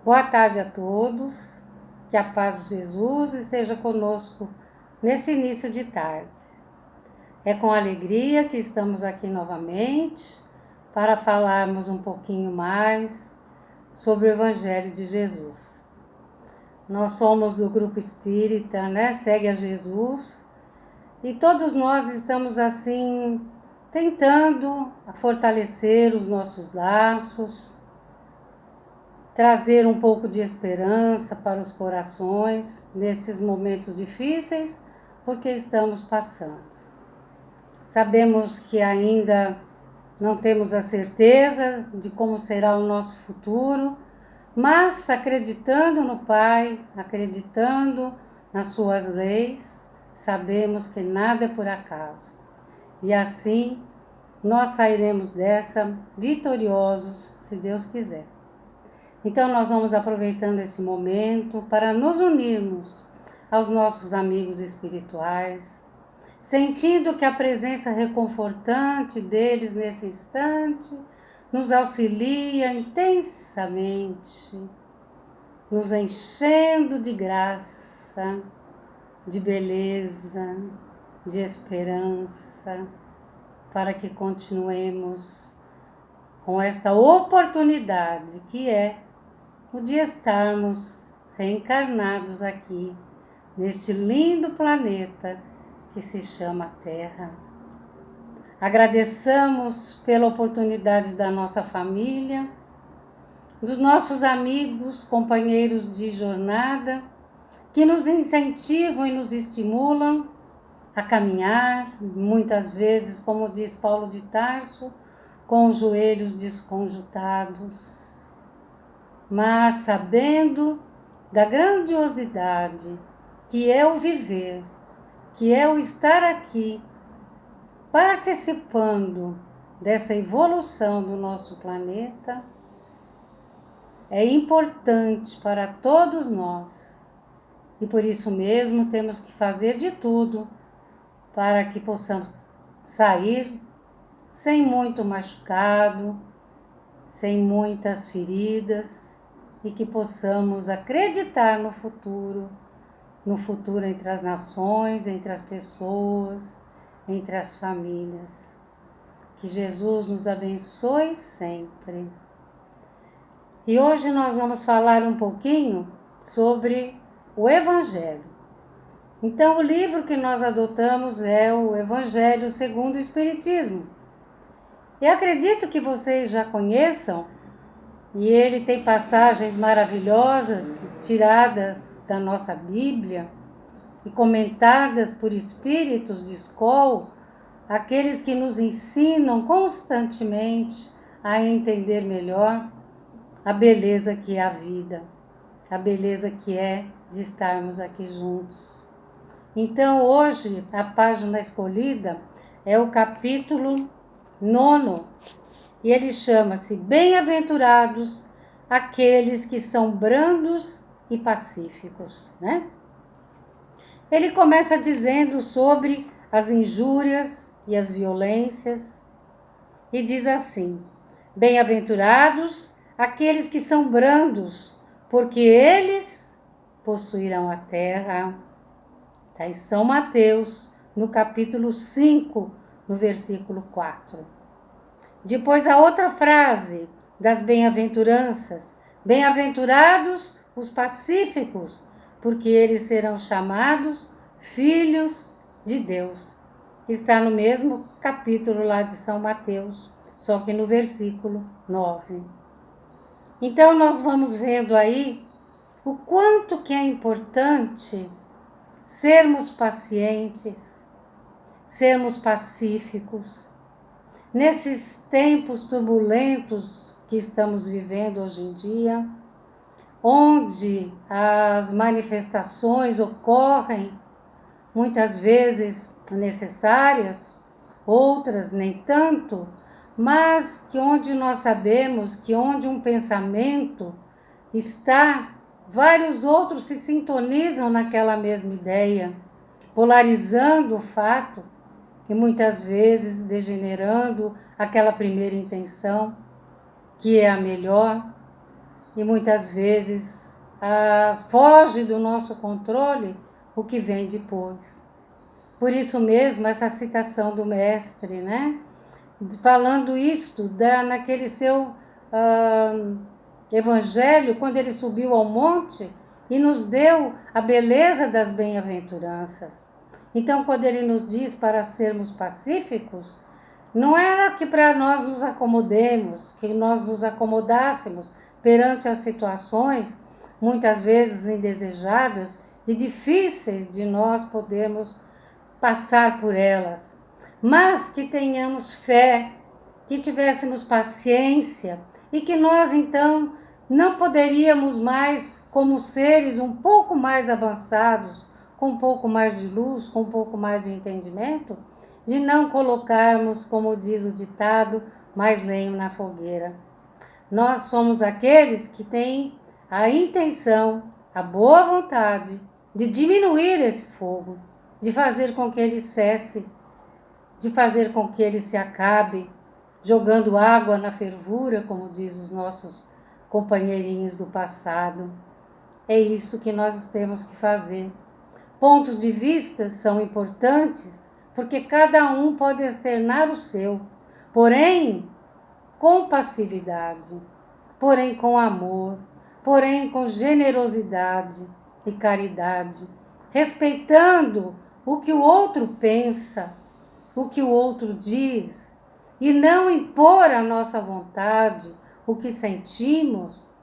Boa tarde a todos, que a paz de Jesus esteja conosco neste início de tarde. É com alegria que estamos aqui novamente para falarmos um pouquinho mais sobre o Evangelho de Jesus. Nós somos do grupo espírita, Segue a Jesus, e todos nós estamos assim tentando fortalecer os nossos laços, trazer um pouco de esperança para os corações nesses momentos difíceis, porque estamos passando. Sabemos que ainda não temos a certeza de como será o nosso futuro, mas acreditando no Pai, acreditando nas suas leis, sabemos que nada é por acaso. E assim nós sairemos dessa vitoriosos, se Deus quiser. Então nós vamos aproveitando esse momento para nos unirmos aos nossos amigos espirituais, sentindo que a presença reconfortante deles nesse instante nos auxilia intensamente, nos enchendo de graça, de beleza, de esperança, para que continuemos com esta oportunidade que é o de estarmos reencarnados aqui, neste lindo planeta que se chama Terra. Agradeçamos pela oportunidade da nossa família, dos nossos amigos, companheiros de jornada, que nos incentivam e nos estimulam a caminhar, muitas vezes, como diz Paulo de Tarso, com os joelhos desconjuntados, mas sabendo da grandiosidade que é o viver, que é o estar aqui, participando dessa evolução do nosso planeta, é importante para todos nós. E por isso mesmo temos que fazer de tudo para que possamos sair sem muito machucado, sem muitas feridas, e que possamos acreditar no futuro entre as nações, entre as pessoas, entre as famílias. Que Jesus nos abençoe sempre. E hoje nós vamos falar um pouquinho sobre o Evangelho. Então, o livro que nós adotamos é o Evangelho segundo o Espiritismo. E acredito que vocês já conheçam, e ele tem passagens maravilhosas, tiradas da nossa Bíblia e comentadas por espíritos de escola, aqueles que nos ensinam constantemente a entender melhor a beleza que é a vida, a beleza que é de estarmos aqui juntos. Então, hoje, a página escolhida é o capítulo 9, e ele chama-se Bem-aventurados aqueles que são brandos e pacíficos, Ele começa dizendo sobre as injúrias e as violências, e diz assim: Bem-aventurados aqueles que são brandos, porque eles possuirão a terra. Está em São Mateus, no capítulo 5, no versículo 4. Depois a outra frase das bem-aventuranças: Bem-aventurados os pacíficos, porque eles serão chamados filhos de Deus. Está no mesmo capítulo lá de São Mateus, só que no versículo 9. Então nós vamos vendo aí o quanto que é importante sermos pacientes, sermos pacíficos, nesses tempos turbulentos que estamos vivendo hoje em dia, onde as manifestações ocorrem muitas vezes necessárias, outras nem tanto, mas que onde nós sabemos que onde um pensamento está, vários outros se sintonizam naquela mesma ideia, polarizando o fato e muitas vezes degenerando aquela primeira intenção, que é a melhor, e muitas vezes foge do nosso controle o que vem depois. Por isso mesmo, essa citação do mestre, né? Falando isto naquele seu evangelho, quando ele subiu ao monte e nos deu a beleza das bem-aventuranças. Então, quando ele nos diz para sermos pacíficos, não era que para nós nos acomodemos, que nós nos acomodássemos perante as situações, muitas vezes indesejadas e difíceis de nós podermos passar por elas, mas que tenhamos fé, que tivéssemos paciência e que nós então não poderíamos mais, como seres um pouco mais avançados, com um pouco mais de luz, com um pouco mais de entendimento, de não colocarmos, como diz o ditado, mais lenho na fogueira. Nós somos aqueles que têm a intenção, a boa vontade de diminuir esse fogo, de fazer com que ele cesse, de fazer com que ele se acabe, jogando água na fervura, como diz os nossos companheirinhos do passado. É isso que nós temos que fazer. Pontos de vista são importantes, porque cada um pode externar o seu, porém com passividade, porém com amor, porém com generosidade e caridade, respeitando o que o outro pensa, o que o outro diz, e não impor a nossa vontade, o que sentimos,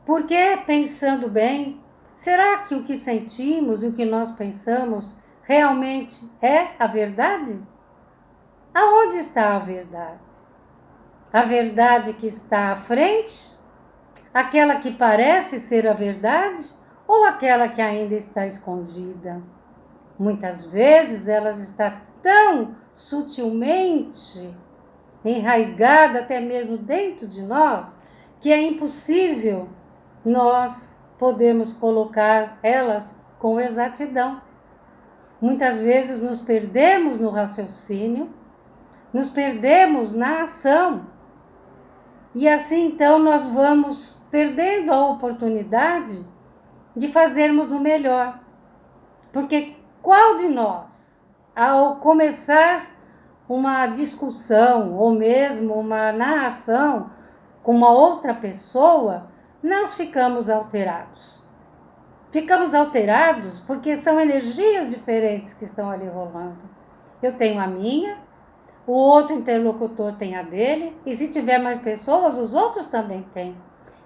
porque pensando bem, será que o que sentimos e o que nós pensamos realmente é a verdade? Aonde está a verdade? A verdade que está à frente? Aquela que parece ser a verdade? Ou aquela que ainda está escondida? Muitas vezes ela está tão sutilmente enraigada até mesmo dentro de nós, que é impossível nós podermos colocar elas com exatidão. Muitas vezes nos perdemos no raciocínio, nos perdemos na ação, e assim então nós vamos perdendo a oportunidade de fazermos o melhor. Porque qual de nós, ao começar uma discussão ou mesmo uma narração com uma outra pessoa, nós ficamos alterados? Ficamos alterados porque são energias diferentes que estão ali rolando. Eu tenho a minha, o outro interlocutor tem a dele, e se tiver mais pessoas, os outros também têm.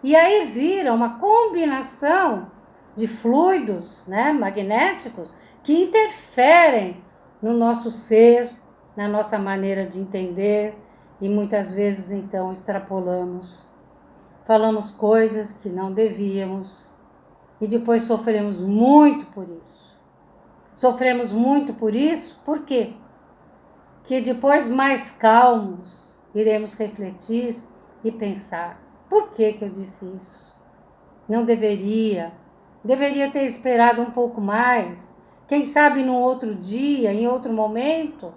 E aí vira uma combinação de fluidos, né, magnéticos que interferem no nosso ser, na nossa maneira de entender, e muitas vezes então extrapolamos. Falamos coisas que não devíamos e depois sofremos muito por isso. Sofremos muito por isso, por quê? Que depois, mais calmos, iremos refletir e pensar: por que eu disse isso? Não deveria. Deveria ter esperado um pouco mais. Quem sabe num outro dia, em outro momento.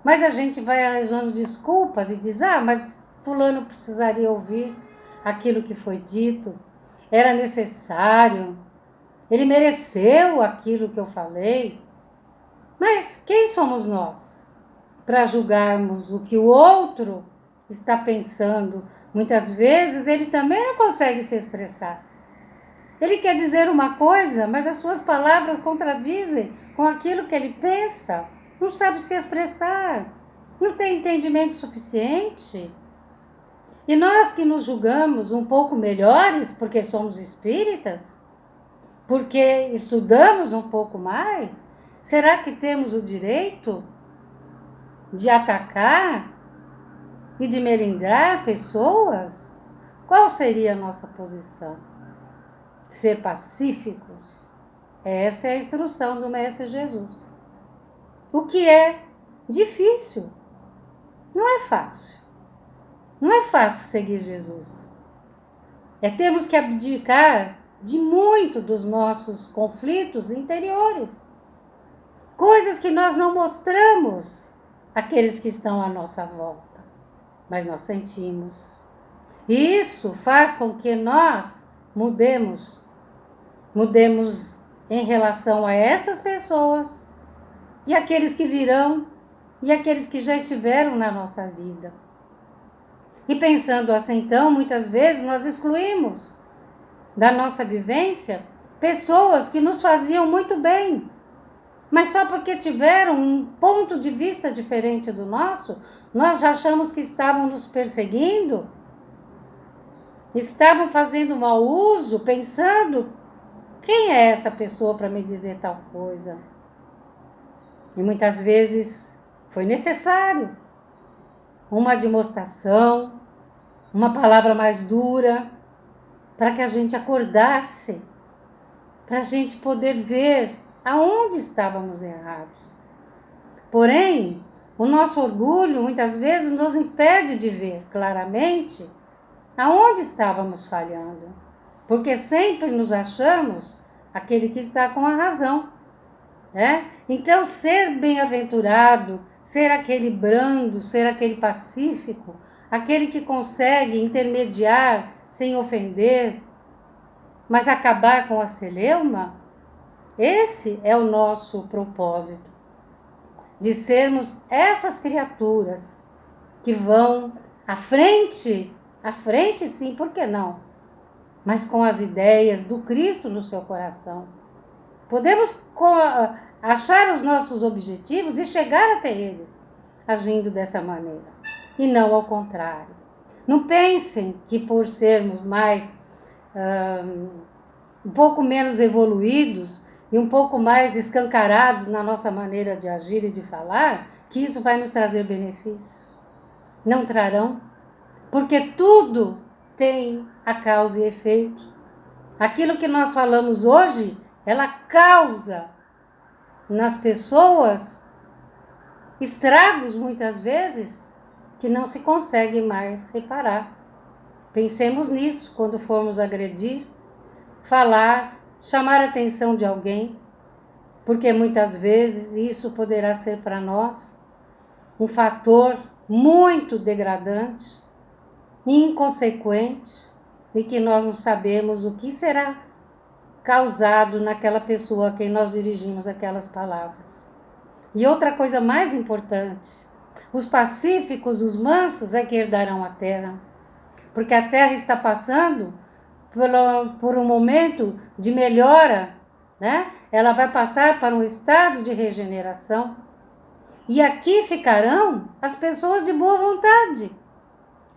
Mas a gente vai arranjando desculpas e diz: mas fulano precisaria ouvir aquilo que foi dito. Era necessário. Ele mereceu aquilo que eu falei. Mas quem somos nós para julgarmos o que o outro está pensando? Muitas vezes ele também não consegue se expressar. Ele quer dizer uma coisa, mas as suas palavras contradizem com aquilo que ele pensa. Não sabe se expressar, não tem entendimento suficiente. E nós que nos julgamos um pouco melhores porque somos espíritas, porque estudamos um pouco mais, será que temos o direito de atacar e de melindrar pessoas? Qual seria a nossa posição? Ser pacíficos? Essa é a instrução do Mestre Jesus. O que é difícil. Não é fácil. Não é fácil seguir Jesus. Temos que abdicar de muito dos nossos conflitos interiores. Coisas que nós não mostramos àqueles que estão à nossa volta. Mas nós sentimos. E isso faz com que nós mudemos em relação a estas pessoas e aqueles que virão e aqueles que já estiveram na nossa vida. E pensando assim, então, muitas vezes nós excluímos da nossa vivência pessoas que nos faziam muito bem, mas só porque tiveram um ponto de vista diferente do nosso, nós já achamos que estavam nos perseguindo, estavam fazendo mau uso, pensando: quem é essa pessoa para me dizer tal coisa? E muitas vezes foi necessário uma demonstração, uma palavra mais dura, para que a gente acordasse, para a gente poder ver aonde estávamos errados. Porém, o nosso orgulho muitas vezes nos impede de ver claramente aonde estávamos falhando, porque sempre nos achamos aquele que está com a razão, né? Então, ser bem-aventurado, ser aquele brando, ser aquele pacífico, aquele que consegue intermediar sem ofender, mas acabar com a celeuma, esse é o nosso propósito, de sermos essas criaturas que vão à frente sim, por que não? Mas com as ideias do Cristo no seu coração. Podemos achar os nossos objetivos e chegar até eles, agindo dessa maneira, e não ao contrário. Não pensem que por sermos um pouco menos evoluídos e um pouco mais escancarados na nossa maneira de agir e de falar, que isso vai nos trazer benefícios. Não trarão, porque tudo tem a causa e efeito. Aquilo que nós falamos hoje, ela causa nas pessoas estragos, muitas vezes, que não se consegue mais reparar. Pensemos nisso quando formos agredir, falar, chamar a atenção de alguém, porque muitas vezes isso poderá ser para nós um fator muito degradante, inconsequente, e que nós não sabemos o que será causado naquela pessoa a quem nós dirigimos aquelas palavras. E outra coisa mais importante, os pacíficos, os mansos é que herdarão a terra, porque a terra está passando por um momento de melhora, né? Ela vai passar para um estado de regeneração. E aqui ficarão as pessoas de boa vontade.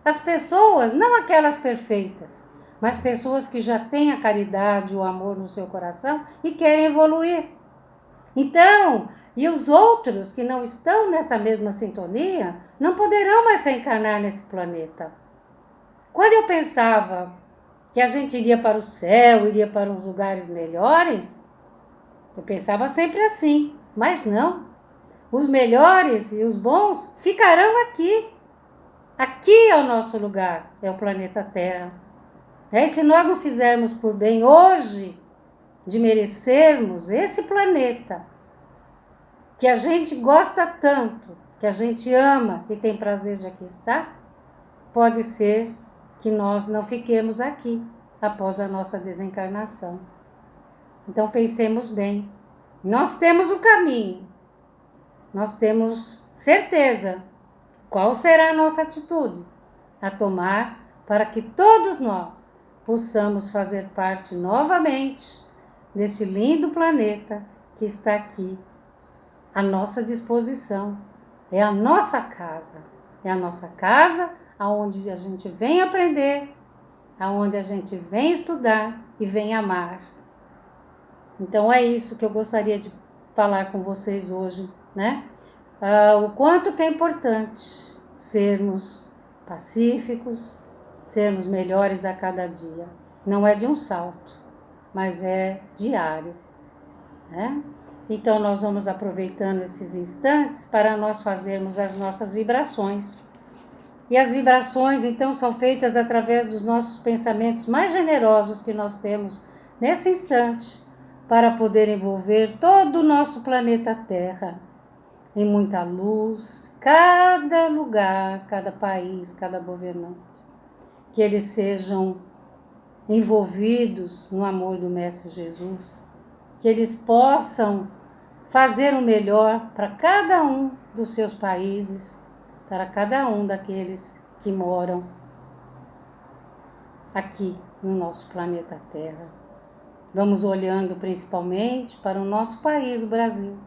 As pessoas, não aquelas perfeitas, mas pessoas que já têm a caridade, o amor no seu coração e querem evoluir. Então, e os outros que não estão nessa mesma sintonia, não poderão mais reencarnar nesse planeta. Quando eu pensava que a gente iria para o céu, iria para uns lugares melhores, eu pensava sempre assim, mas não. Os melhores e os bons ficarão aqui. Aqui é o nosso lugar, é o planeta Terra. E se nós não fizermos por bem hoje, de merecermos esse planeta, que a gente gosta tanto, que a gente ama e tem prazer de aqui estar, pode ser que nós não fiquemos aqui após a nossa desencarnação. Então pensemos bem. Nós temos o caminho, nós temos certeza. Qual será a nossa atitude a tomar para que todos nós possamos fazer parte novamente deste lindo planeta que está aqui à nossa disposição? É a nossa casa. É a nossa casa aonde a gente vem aprender, aonde a gente vem estudar e vem amar. Então é isso que eu gostaria de falar com vocês hoje, né? O quanto que é importante sermos pacíficos, sermos melhores a cada dia. Não é de um salto, mas é diário, né? Então nós vamos aproveitando esses instantes para nós fazermos as nossas vibrações. E as vibrações então são feitas através dos nossos pensamentos mais generosos que nós temos nesse instante, para poder envolver todo o nosso planeta Terra em muita luz, cada lugar, cada país, cada governante. que eles sejam envolvidos no amor do Mestre Jesus, que eles possam fazer o melhor para cada um dos seus países, para cada um daqueles que moram aqui no nosso planeta Terra. Vamos olhando principalmente para o nosso país, o Brasil,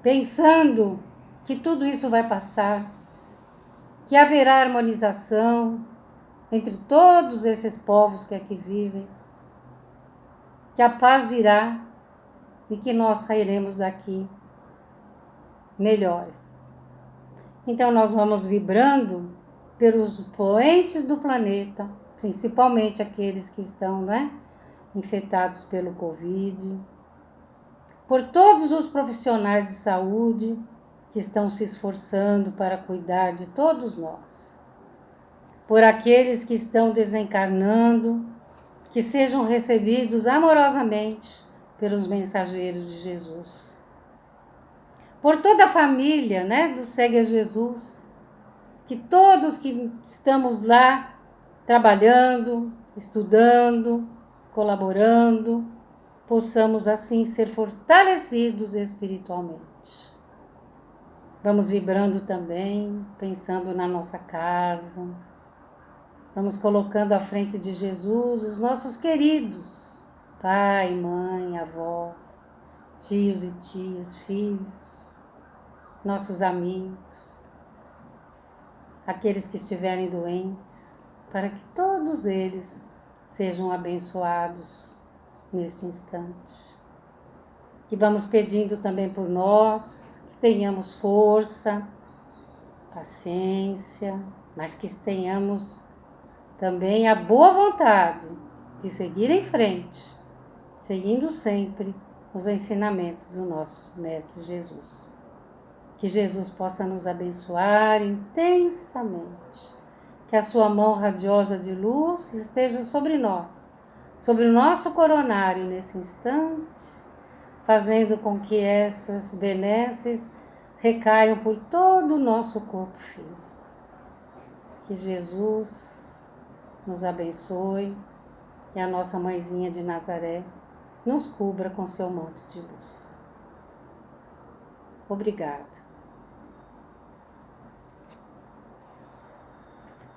pensando que tudo isso vai passar, que haverá harmonização entre todos esses povos que aqui vivem, que a paz virá e que nós sairemos daqui melhores. Então nós vamos vibrando pelos poentes do planeta, principalmente aqueles que estão, infectados pelo Covid, por todos os profissionais de saúde que estão se esforçando para cuidar de todos nós, por aqueles que estão desencarnando, que sejam recebidos amorosamente pelos mensageiros de Jesus, por toda a família, do Segue a Jesus, que todos que estamos lá trabalhando, estudando, colaborando, possamos assim ser fortalecidos espiritualmente. Vamos vibrando também, pensando na nossa casa. Vamos colocando à frente de Jesus os nossos queridos, pai, mãe, avós, tios e tias, filhos, nossos amigos, aqueles que estiverem doentes, para que todos eles sejam abençoados neste instante. E vamos pedindo também por nós, que tenhamos força, paciência, mas que tenhamos também a boa vontade de seguir em frente, seguindo sempre os ensinamentos do nosso Mestre Jesus. Que Jesus possa nos abençoar intensamente, que a sua mão radiosa de luz esteja sobre nós, sobre o nosso coronário nesse instante, fazendo com que essas benesses recaiam por todo o nosso corpo físico. Que Jesus nos abençoe e a nossa mãezinha de Nazaré nos cubra com seu manto de luz. Obrigada.